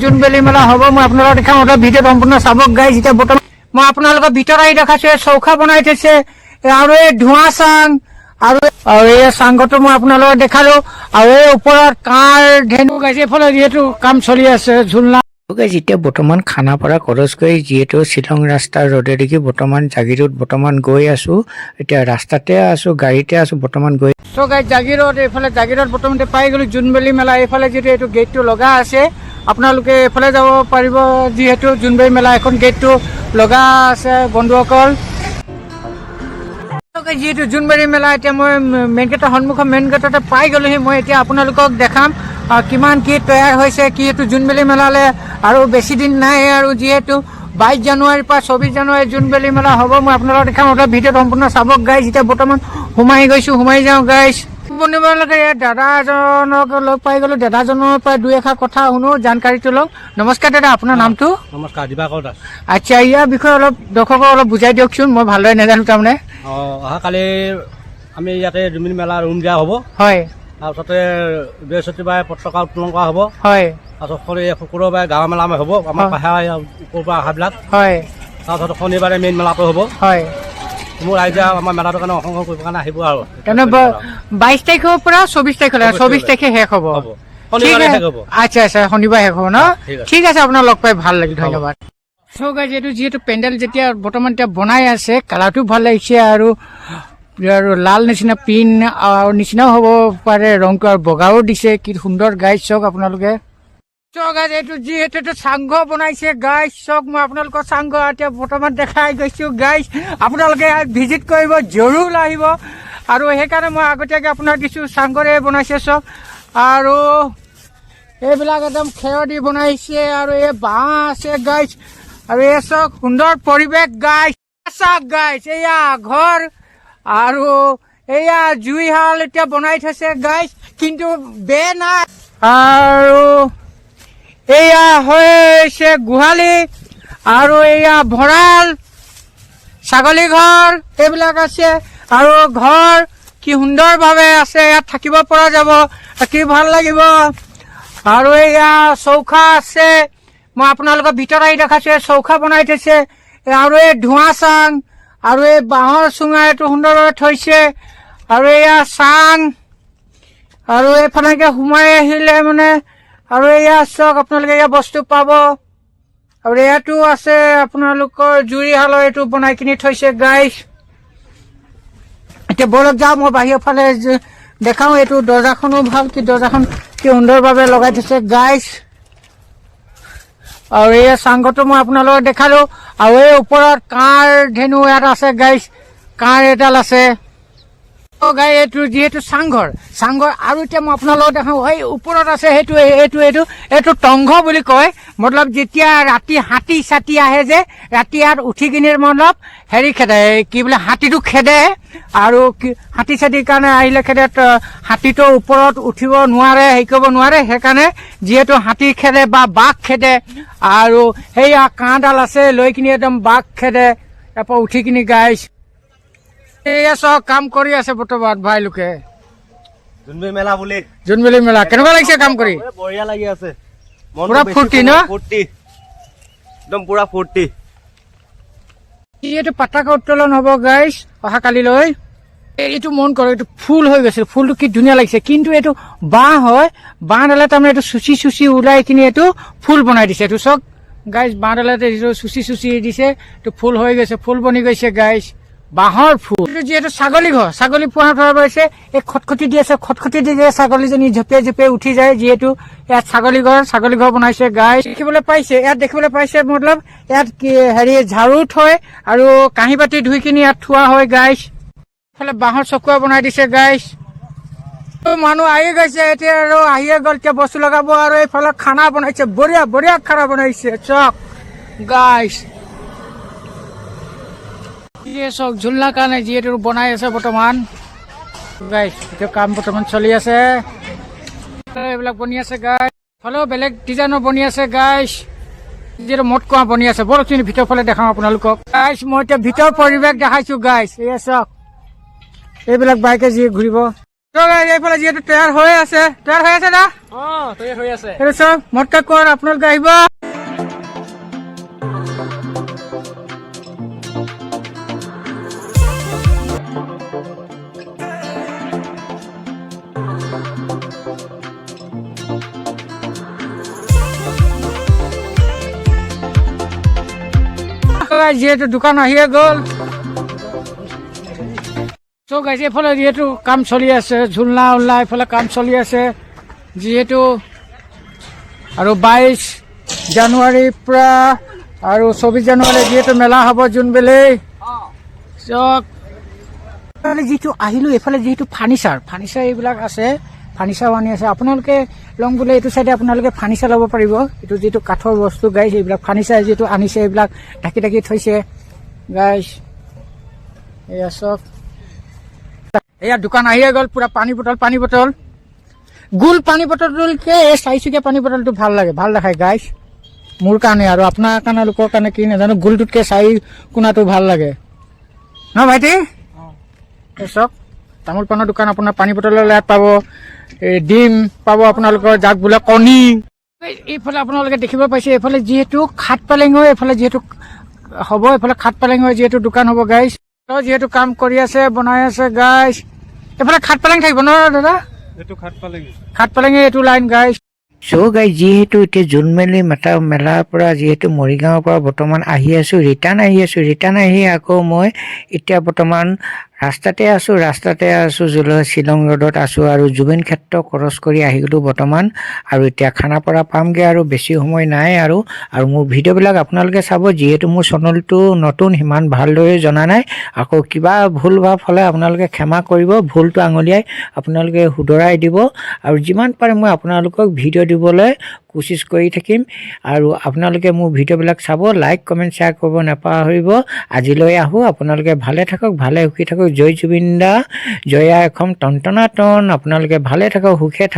জোনবিল মেলা হ'ব মই আপোনালোকক দেখাম ভিডিঅ'ত সম্পূৰ্ণ চাব গাইজ এতিয়া বৰ্তমান মই আপোনালোকৰ ভিতৰত আহি দেখাইছো চৌকা বনাই থৈছে আৰু এই ধোঁৱা চাং আৰু এই চাংঘৰটো মই আপোনালোকক দেখালো আৰু এই ওপৰত কাঁড় ধেনু গাইছে এইফালে যিহেতু কাম চলি আছে ঝুলনা এতিয়া বৰ্তমান খানাপাৰা কৰজ গৈ যিহেতু শ্বিলং ৰাস্তাৰ ৰ'দে দেখি বৰ্তমান জাগিৰোড বৰ্তমান গৈ আছো এতিয়া ৰাস্তাতে আছো গাড়ীতে আছো বৰ্তমান গৈ চ' গাইজ জাগিৰোড এইফালে জাগিৰোড বৰ্তমান পাই গ'লো জোনবিল মেলা এইফালে যিহেতু এইটো গেটটো লগা আছে আপোনালোকে এইফালে যাব পাৰিব যিহেতু জোনবিল মেলা এখন গেটটো লগা আছে বন্ধুসকল যিহেতু জোনবিল মেলা এতিয়া মই মেইন গেটৰ সন্মুখৰ মেইন গেটতে পাই গ'লোহি মই এতিয়া আপোনালোকক দেখাম কিমান কি তৈয়াৰ হৈছে যিহেতু জোনবিল মেলালৈ আৰু বেছি দিন নাই আৰু যিহেতু 22 জানুৱাৰীৰ পৰা 24 জানুৱাৰী জোনবিল মেলা হ'ব মই আপোনালোকক দেখাম ভিডিঅ'ত সম্পূৰ্ণ চাব গাইজ এতিয়া বৰ্তমান সোমাই যাওঁ গাইজ বন্ধুবান্ধৱে দাদা এজনক লগ পাই গ'লো দাদাজনৰ পৰা দুই এষাৰ কথা শুনো জানকাৰীটো লওঁ নমস্কাৰ দাদা আপোনাৰ নামটো নমস্কাৰ দিবাকৰ দাস আচ্ছা ইয়াৰ বিষয়ে অলপ দৰ্শকক অলপ বুজাই দিয়কচোন মই ভালদৰে নাজানো তাৰমানে অহাকালি আমি ইয়াতে জোনবিল মেলা ৰুম দিয়া হ'ব হয় তাৰপিছতে বৃহস্পতিবাৰে পতাকা উত্তোলন কৰা হ'ব হয় তাৰপিছত শুক্ৰবাৰে গাঁৱৰ মেলা হ'ব আমাৰ পাহাৰ ওপৰৰ পৰা অহাবিলাক হয় তাৰপিছত শনিবাৰে মেইন মেলাটো হ'ব হয় মোৰ ৰাইজে আমাৰ মেলাটোৰ কাৰণে অংশগ্ৰহণ কৰিবৰ কাৰণে আহিব আৰু 22 তাৰিখৰ পৰা 24 তাৰিখলৈ 24 তাৰিখে শেষ হ'ব শনিবাৰে শেষ হ'ব আচ্ছা আচ্ছা শনিবাৰে শেষ হ'ব ন ঠিক আছে আপোনাৰ লগ পাই ভাল লাগিল ধন্যবাদ চ' গাইজ যিহেতু পেণ্ডেল যেতিয়া বৰ্তমান এতিয়া বনাই আছে কালাৰটো ভাল লাগিছে আৰু লাল নিচিনা পিন আৰু নিচিনাও হ'ব পাৰে ৰংটো আৰু বগাও দিছে কি সুন্দৰ গাইজ চাওক আপোনালোকে গাইজ এইটো যিহেতু চাংঘৰ বনাইছে গাইজ চাওক মই আপোনালোকৰ চাংঘৰ এতিয়া বৰ্তমান দেখাই গৈছো গাইজ আপোনালোকে ভিজিট কৰিব জৰুৰ আহিব আৰু সেইকাৰণে মই আগতীয়াকৈ আপোনাক দিছোঁ চাংঘৰে বনাইছে চাওক আৰু এইবিলাক একদম খেৰ দি বনাইছে আৰু এই বাঁহ আছে গাইজ আৰু এই চাওক সুন্দৰ পৰিৱেশ গাইজ চাওক গাইজ এয়া ঘৰ আৰু এয়া জুইশাল এতিয়া বনাই থৈছে গাইজ কিন্তু বেয়া নাই আৰু এয়া হৈছে গোহালি আৰু এয়া ভঁৰাল ছাগলী ঘৰ এইবিলাক আছে আৰু ঘৰ কি সুন্দৰভাৱে আছে ইয়াত থাকিব পৰা যাব কি ভাল লাগিব আৰু এয়া চৌকা আছে মই আপোনালোকৰ ভিতৰত আহি দেখাইছো চৌকা বনাই থৈছে আৰু এই ধোঁৱা চাং আৰু এই বাঁহৰ চুঙা এইটো সুন্দৰভাৱে থৈছে আৰু এয়া চাং আৰু এইফালে সোমাই আহিলে মানে আৰু এয়া চাওক আপোনালোকে এয়া বস্তু পাব আৰু ইয়াতো আছে আপোনালোকৰ জুইশালৰ এইটো বনাই কিনি থৈছে গাইজ এতিয়া বলক যাওঁ মই বাহিৰৰ ফালে দেখাওঁ এইটো দৰ্জাখনো ভাল কি দৰ্জাখন কি সুন্দৰভাৱে লগাই থৈছে গাইজ আৰু এই চাংঘৰটো মই আপোনালোকক দেখালো আৰু এই ওপৰত কাঁড় ধেনু ইয়াত আছে গাইজ কাঁড় এডাল আছে গাই এইটো যিহেতু চাংঘৰ আৰু এতিয়া মই আপোনালোকক দেখাওঁ এই ওপৰত আছে এইটো টংঘ বুলি কয় মতলব যেতিয়া ৰাতি হাতী চাতি আহে যে ৰাতি ইয়াত উঠি কিনি মতলব হেৰি খেদে কি বোলে হাতীটো খেদে আৰু হাতী চাতিৰ কাৰণে আহিলে খেদে হাতীটো ওপৰত উঠিব নোৱাৰে হেৰি কৰিব নোৱাৰে সেইকাৰণে যিহেতু হাতী খেদে বা বাঘ খেদে আৰু সেয়া কাঁড়ডাল আছে লৈ কিনি একদম বাঘ খেদে তাৰপৰা উঠি কিনি গাইছ এয়া চব কাম কৰি আছে বৰ্তমান ভাই লোকে জোনবিল মেলা বুলি জোনবিল মেলা কেনেকুৱা লাগিছে কাম কৰি বঢ়িয়া লাগি আছে পুৰা ফূৰ্তি ন ফূৰ্তি একদম পুৰা ফূৰ্তি এইটো পতাকা উত্তোলন হ'ব গাইজ অহাকালিলৈ এইটো মন কৰক এইটো ফুল হৈ গৈছে ফুলটো কি ধুনীয়া লাগিছে কিন্তু এইটো বাঁহ হয় বাঁহডালে তাৰমানে এইটো চুচি ওলাই কিনি এইটো ফুল বনাই দিছে এইটো চাওক গাইজ বাঁহডালে এইটো চুচি দিছে এইটো ফুল হৈ গৈছে ফুল বনি গৈছে গাইজ বাঁহৰ ফুল যিহেতু ছাগলী ঘৰ ছাগলী পোহা থোৱা হৈছে এই খটখটি দি আছে খটখটি দি ছাগলীজনী ঝপিয়াই উঠি যায় যিহেতু ইয়াত ছাগলী ঘৰ বনাইছে গাই দেখিবলৈ পাইছে মতলব ইয়াত হেৰি ঝাৰু থয় আৰু কাঁহী বাতি ধুই কিনি ইয়াত থোৱা হয় গাইছ এইফালে বাঁহৰ চকুৱা বনাই দিছে গাইছ মানুহ আহি গৈছে এতিয়া আৰু আহিয়ে গ'ল এতিয়া বস্তু লগাব আৰু এইফালে খানা বনাইছে বঢ়িয়া খানা বনাইছে চক গাইছ চক ঝুলনাৰ কাৰণে যিহেতু বনাই আছে বৰ্তমান গাইছ এতিয়া কাম বৰ্তমান চলি আছে এইবিলাক বনি আছে গাইছ ফালেও বেলেগ ডিজাইনৰ বনি আছে গাইছ যিহেতু মটকুৱা বনি আছে বৰ কিন্তু ভিতৰ ফালে দেখাওঁ আপোনালোকক গাইছ মই এতিয়া ভিতৰ পৰিৱেশ দেখাইছো গাইছ এয়া চক এইবিলাক বাইকে যি ঘূৰিব তো গাইজ এইফালে যিহেতু তৈয়াৰ হৈ আছে না তৈয়াৰ হৈ আছে এইটো চাওক মটকা কৰ আপোনালোকে আহিব যিহেতু দোকান আহিয়ে গ'ল চ' গাইজ এইফালে যিহেতু কাম চলি আছে ঝুলনা উলনা এইফালে কাম চলি আছে যিহেতু আৰু 22 জানুৱাৰীৰ পৰা আৰু 24 জানুৱাৰী যিহেতু মেলা হ'ব জোনবেলি চক যিটো আহিলোঁ এইফালে যিহেতু ফাৰ্নিচাৰ এইবিলাক আছে ফাৰ্নিচাৰ আনি আছে আপোনালোকে লং বোলে এইটো চাইডে আপোনালোকে ফাৰ্নিচাৰ ল'ব পাৰিব এইটো যিটো কাঠৰ বস্তু গাইজ এইবিলাক ফাৰ্নিচাৰ যিটো আনিছে এইবিলাক ঢাকি থৈছে গাইজ এয়া চক এয়া দোকান আহিয়ে গ'ল পুৰা পানী বটল গোল পানী বটলটোতকৈ এই 4 চকীয়া পানী বটলটো ভাল দেখায় গাইজ মোৰ কাৰণে আৰু আপোনাৰ কাৰণে লোকৰ কাৰণে কি নাজানো গোলটোতকৈ 4 কোণাটো ভাল লাগে ন ভাইটি এই চক তামোল পাণৰ দোকান আপোনাৰ পানী বটলৰ ইয়াত পাব এই ডিম পাব আপোনালোকৰ যাক বোলে কণী এইফালে আপোনালোকে দেখিব পাইছে এইফালে যিহেতু খাট পালেঙৰ এইফালে যিহেতু হ'ব এইফালে খাট পালেঙৰ যিহেতু দোকান হ'ব গাইজ যিহেতু কাম কৰি আছে বনাই আছে গাইজ এইফালে খাট পালেং থাকিব ন দাদা খাট পালেঙে এইটো লাইন গাইজ চ' গাইজ যিহেতু এতিয়া জোনবেলি মেলাৰ পৰা যিহেতু মৰিগাঁৱৰ পৰা বৰ্তমান ৰিটাৰ্ণ আহি আকৌ মই এতিয়া বৰ্তমান ৰাস্তাতে আছোঁ শ্বিলং ৰোডত আছোঁ আৰু জুবিন ক্ষেত্ৰ ক্ৰছ কৰি আহি গ'লোঁ বৰ্তমান আৰু এতিয়া খানাপাৰা পামগৈ আৰু বেছি সময় নাই আৰু মোৰ ভিডিঅ'বিলাক আপোনালোকে চাব যিহেতু মোৰ চেনেলটো নতুন সিমান ভালদৰে জনা নাই আকৌ কিবা ভুল ভাৱ হ'লে আপোনালোকে ক্ষমা কৰিব ভুলটো আঙুলিয়াই আপোনালোকে শুধৰাই দিব আৰু যিমান পাৰে মই আপোনালোকক ভিডিঅ' দিবলৈ কোচিছ কৰি থাকিম আৰু আপোনালোকে মোৰ ভিডিঅ'বিলাক চাব লাইক কমেণ্ট শ্বেয়াৰ কৰিব নাপাহৰিব আজিলৈ আহোঁ আপোনালোকে ভালে থাকক ভালে সুখী থাকক জয় জুবিন দা জয়া এখন টনটনাটন আপোনালোকে ভালে থাকক সুখে থাকক